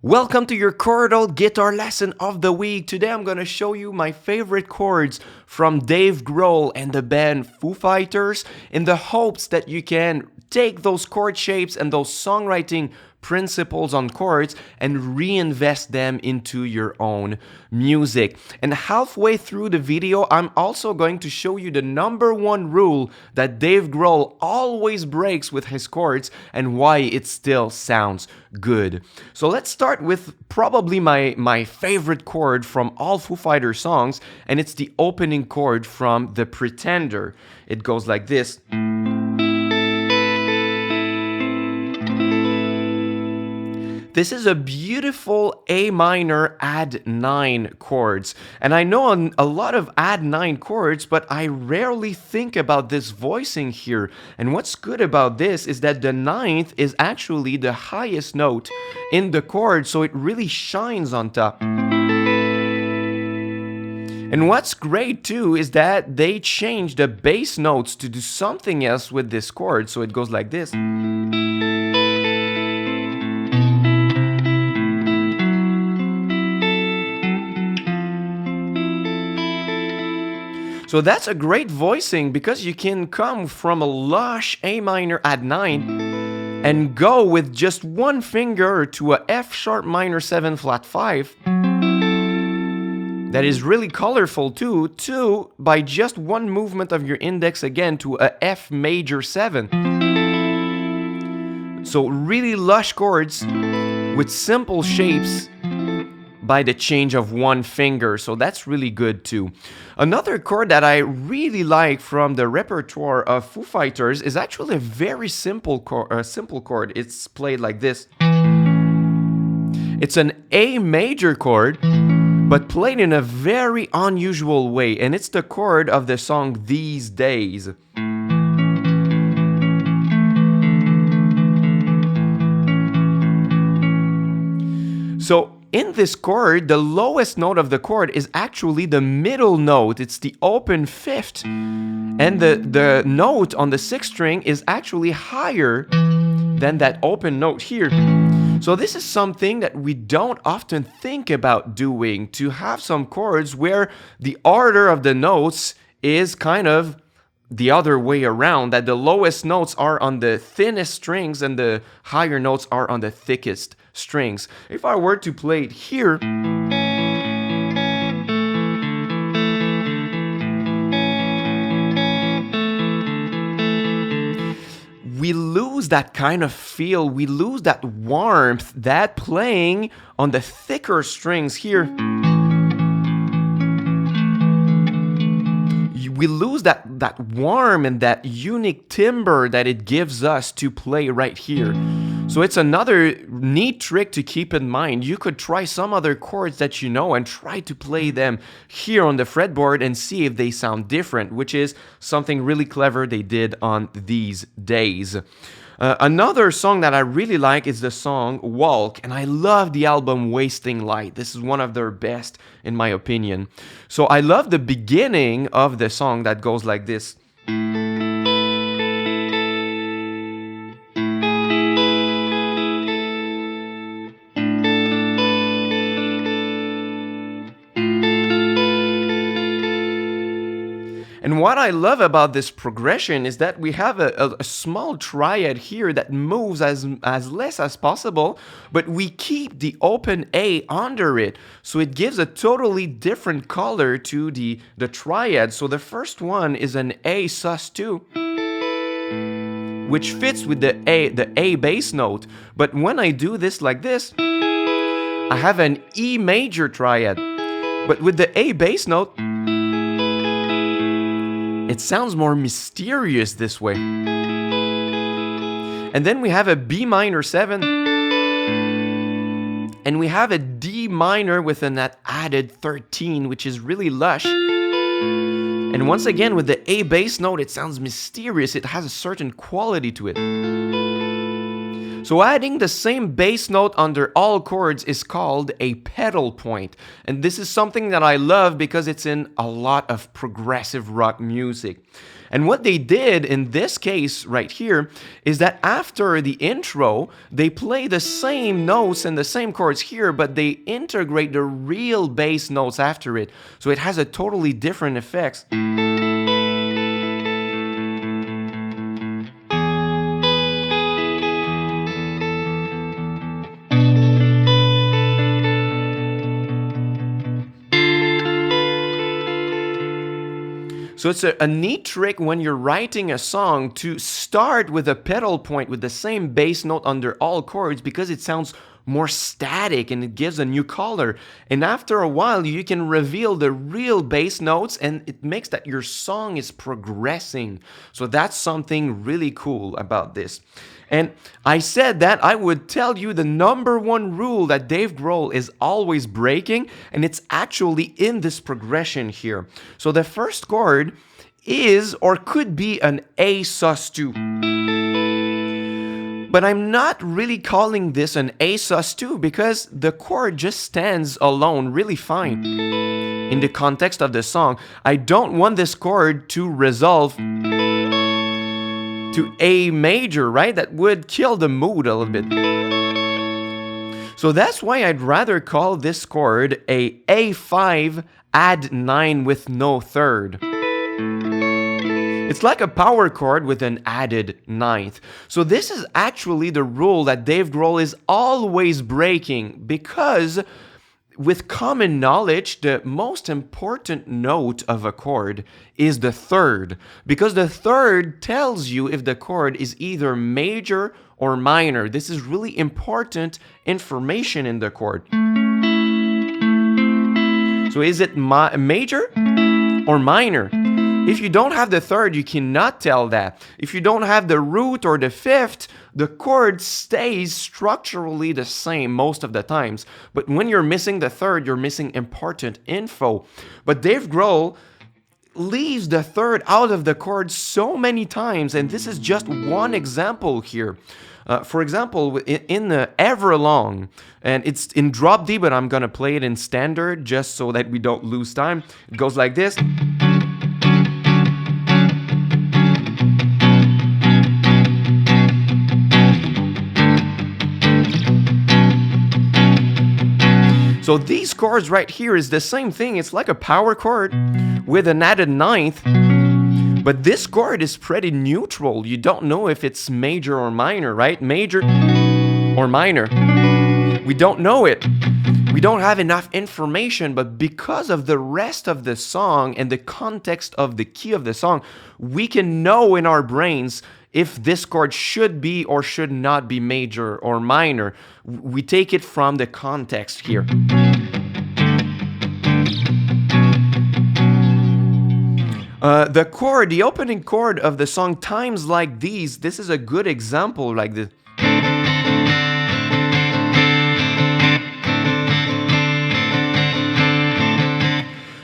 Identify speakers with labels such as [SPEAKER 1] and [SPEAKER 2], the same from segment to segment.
[SPEAKER 1] Welcome to your chordal guitar lesson of the week. Today I'm going to show you my favorite chords from Dave Grohl and the band Foo Fighters in the hopes that you can take those chord shapes and those songwriting principles on chords and reinvest them into your own music. And halfway through the video, I'm also going to show you the number one rule that Dave Grohl always breaks with his chords and why it still sounds good. So let's start with probably my favorite chord from all Foo Fighters songs, and it's the opening chord from The Pretender. It goes like this. This is a beautiful A minor add 9 chords. And I know a lot of add 9 chords, but I rarely think about this voicing here. And what's good about this is that the ninth is actually the highest note in the chord, so it really shines on top. And what's great too is that they changed the bass notes to do something else with this chord, so it goes like this. So that's a great voicing because you can come from a lush A minor add 9 and go with just one finger to a F sharp minor 7 flat 5. That is really colorful too, by just one movement of your index again to a F major 7. So really lush chords with simple shapes by the change of one finger, so that's really good too. Another chord that I really like from the repertoire of Foo Fighters is actually a very simple chord. It's played like this. It's an A major chord, but played in a very unusual way, and it's the chord of the song These Days. So in this chord, the lowest note of the chord is actually the middle note. It's the open fifth. And the note on the sixth string is actually higher than that open note here. So this is something that we don't often think about doing, to have some chords where the order of the notes is kind of the other way around, that the lowest notes are on the thinnest strings and the higher notes are on the thickest strings. If I were to play it here, we lose that kind of feel, we lose that warmth that playing on the thicker strings here. We lose that warmth and that unique timbre that it gives us to play right here. So it's another neat trick to keep in mind. You could try some other chords that you know and try to play them here on the fretboard and see if they sound different, which is something really clever they did on These Days. Another song that I really like is the song Walk, and I love the album Wasting Light. This is one of their best in my opinion. So I love the beginning of the song that goes like this. And what I love about this progression is that we have a small triad here that moves as less as possible, but we keep the open A under it. So it gives a totally different color to the triad. So the first one is an A sus2, which fits with the A bass note. But when I do this like this, I have an E major triad. But with the A bass note, it sounds more mysterious this way. And then we have a B minor 7. And we have a D minor with an added 13, which is really lush. And once again, with the A bass note, it sounds mysterious. It has a certain quality to it. So adding the same bass note under all chords is called a pedal point. And this is something that I love because it's in a lot of progressive rock music. And what they did in this case right here is that after the intro, they play the same notes and the same chords here, but they integrate the real bass notes after it. So it has a totally different effect. So it's a neat trick when you're writing a song to start with a pedal point with the same bass note under all chords because it sounds more static and it gives a new color. And after a while, you can reveal the real bass notes and it makes that your song is progressing. So that's something really cool about this. And I said that I would tell you the number one rule that Dave Grohl is always breaking, and it's actually in this progression here. So the first chord is or could be an A sus2. But I'm not really calling this an A sus2 because the chord just stands alone really fine. In the context of the song, I don't want this chord to resolve to A major, right? That would kill the mood a little bit. So that's why I'd rather call this chord a A5 add 9 with no third. It's like a power chord with an added ninth. So this is actually the rule that Dave Grohl is always breaking because with common knowledge, the most important note of a chord is the third, because the third tells you if the chord is either major or minor. This is really important information in the chord. So is it major or minor? If you don't have the third, you cannot tell that. If you don't have the root or the fifth, the chord stays structurally the same most of the times. But when you're missing the third, you're missing important info. But Dave Grohl leaves the third out of the chord so many times, and this is just one example here. For example, in the Everlong, and it's in drop D, but I'm gonna play it in standard just so that we don't lose time. It goes like this. So these chords right here is the same thing. It's like a power chord with an added ninth. But this chord is pretty neutral. You don't know if it's major or minor, right? Major or minor. We don't know it. We don't have enough information, but because of the rest of the song and the context of the key of the song, we can know in our brains if this chord should be or should not be major or minor. We take it from the context here. The chord, the opening chord of the song Times Like These, this is a good example like this.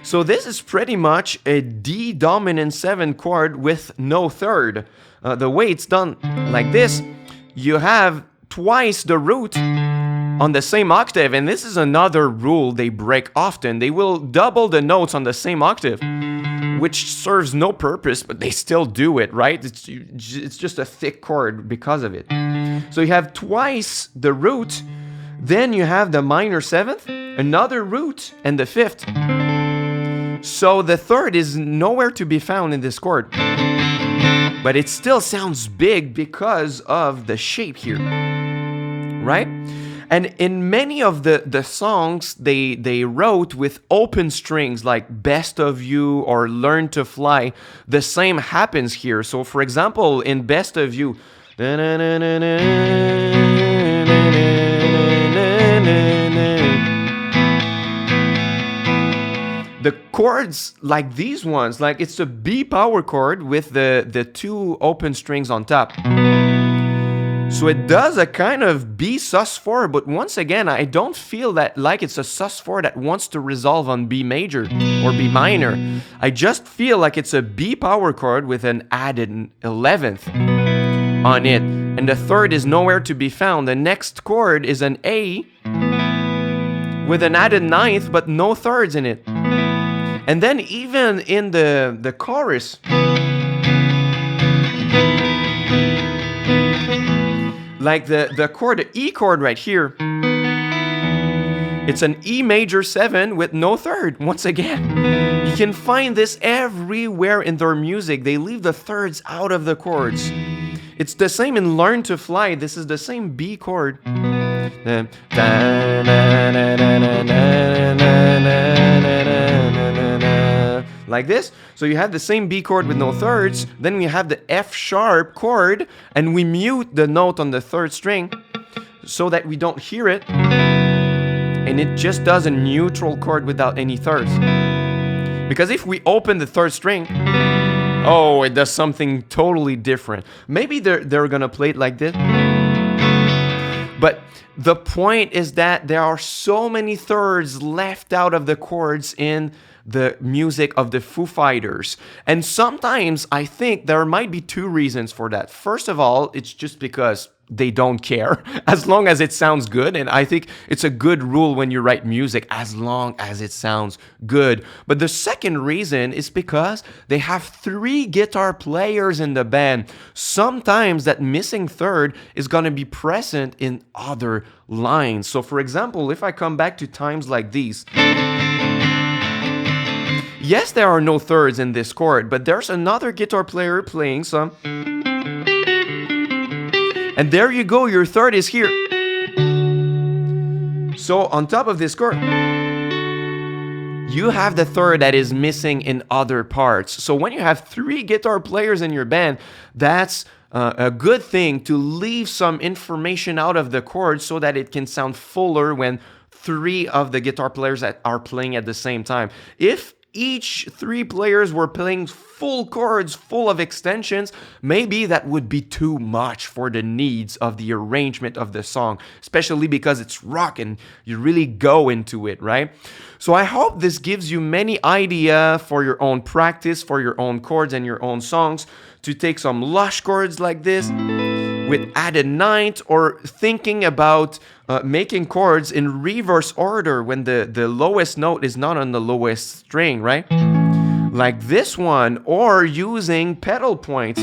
[SPEAKER 1] So this is pretty much a D dominant 7 chord with no third. The way it's done like this, you have twice the root on the same octave, and this is another rule they break often. They will double the notes on the same octave, which serves no purpose, but they still do it, right? It's just a thick chord because of it. So you have twice the root, then you have the minor 7th, another root, and the 5th. So the third is nowhere to be found in this chord. But it still sounds big because of the shape here, right? And in many of the songs they wrote with open strings like Best of You or Learn to Fly, the same happens here. So for example, in Best of You, the chords like these ones, like it's a B power chord with the 2 open strings on top. So it does a kind of B sus4, but once again, I don't feel that like it's a sus4 that wants to resolve on B major or B minor. I just feel like it's a B power chord with an added 11th on it. and the third is nowhere to be found. The next chord is an A with an added ninth, but no thirds in it. And then even in the chorus, like the chord, the E chord right here, it's an E major 7 with no third. Once again, you can find this everywhere in their music. They leave the thirds out of the chords. It's the same in Learn to Fly. This is the same B chord. Like this. So you have the same B chord with no thirds. Then we have the F sharp chord, and we mute the note on the third string so that we don't hear it. And it just does a neutral chord without any thirds. Because if we open the third string, oh, it does something totally different. Maybe they're gonna play it like this. But the point is that there are so many thirds left out of the chords in the music of the Foo Fighters. And sometimes I think there might be two reasons for that. First of all, it's just because they don't care as long as it sounds good. And I think it's a good rule when you write music, as long as it sounds good. But the second reason is because they have 3 guitar players in the band. Sometimes that missing third is going to be present in other lines. So for example, if I come back to times like these, yes, there are no thirds in this chord, but there's another guitar player playing some. And there you go, your third is here. So on top of this chord, you have the third that is missing in other parts. So when you have 3 guitar players in your band, that's a good thing to leave some information out of the chord so that it can sound fuller when 3 of the guitar players that are playing at the same time. If each 3 players were playing full chords full of extensions, maybe that would be too much for the needs of the arrangement of the song, especially because it's rock and you really go into it, right? So I hope this gives you many ideas for your own practice, for your own chords and your own songs, to take some lush chords like this with added ninth, or thinking about making chords in reverse order when the lowest note is not on the lowest string, right? Like this one, or using pedal points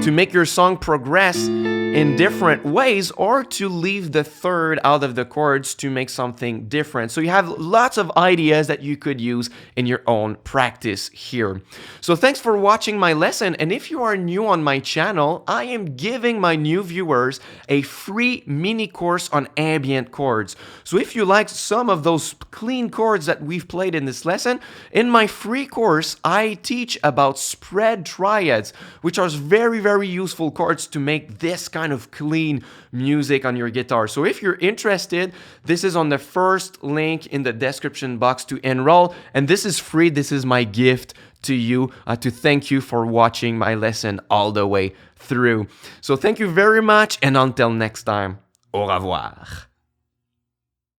[SPEAKER 1] to make your song progress in different ways, or to leave the third out of the chords to make something different. So you have lots of ideas that you could use in your own practice here. So thanks for watching my lesson, and if you are new on my channel, I am giving my new viewers a free mini course on ambient chords. So if you like some of those clean chords that we've played in this lesson, in my free course, I teach about spread triads, which are very, very useful chords to make this kind of clean music on your guitar. So if you're interested, this is on the first link in the description box to enroll, and this is free. This is my gift to you to thank you for watching my lesson all the way through. So thank you very much, and until next time, au revoir.